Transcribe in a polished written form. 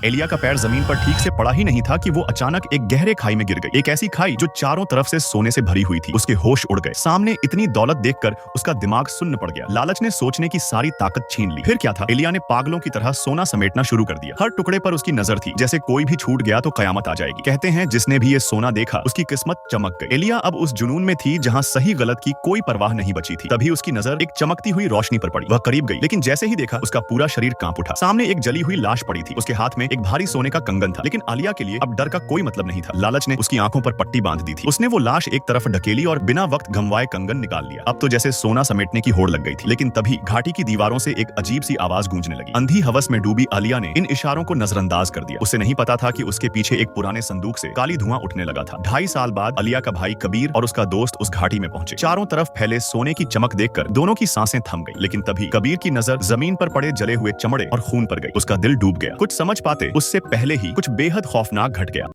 एलिया का पैर जमीन पर ठीक से पड़ा ही नहीं था कि वो अचानक एक गहरे खाई में गिर गई। एक ऐसी खाई जो चारों तरफ से सोने से भरी हुई थी। उसके होश उड़ गए। सामने इतनी दौलत देखकर उसका दिमाग सुन्न पड़ गया। लालच ने सोचने की सारी ताकत छीन ली। फिर क्या था, एलिया ने पागलों की तरह सोना समेटना शुरू कर दिया। हर टुकड़े पर उसकी नजर थी, जैसे कोई भी छूट गया तो कयामत आ जाएगी। कहते हैं जिसने भी ये सोना देखा उसकी किस्मत चमक गई। एलिया अब उस जुनून में थी जहाँ सही गलत की कोई परवाह नहीं बची थी। तभी उसकी नजर एक चमकती हुई रोशनी पर पड़ी। वह करीब गई, लेकिन जैसे ही देखा उसका पूरा शरीर कांप उठा। सामने एक जली हुई लाश पड़ी थी। उसके हाथ में एक भारी सोने का कंगन था, लेकिन आलिया के लिए अब डर का कोई मतलब नहीं था। लालच ने उसकी आंखों पर पट्टी बांध दी थी। उसने वो लाश एक तरफ ढकेली और बिना वक्त गंवाए कंगन निकाल लिया। अब तो जैसे सोना समेटने की होड़ लग गई थी। लेकिन तभी घाटी की दीवारों से एक अजीब सी आवाज गूंजने लगी। अंधी हवस में डूबी आलिया ने इन इशारों को नजरअंदाज कर दिया। उसे नहीं पता था कि उसके पीछे एक पुराने संदूक से काली धुआं उठने लगा था। 2.5 साल बाद आलिया का भाई कबीर और उसका दोस्त उस घाटी में पहुंचे। चारों तरफ फैले सोने की चमक देखकर दोनों की सांसें थम गई। लेकिन तभी कबीर की नजर जमीन पर पड़े जले हुए चमड़े और खून पर गई। उसका दिल डूब गया। कुछ समझ पाते उससे पहले ही कुछ बेहद खौफनाक घट गया।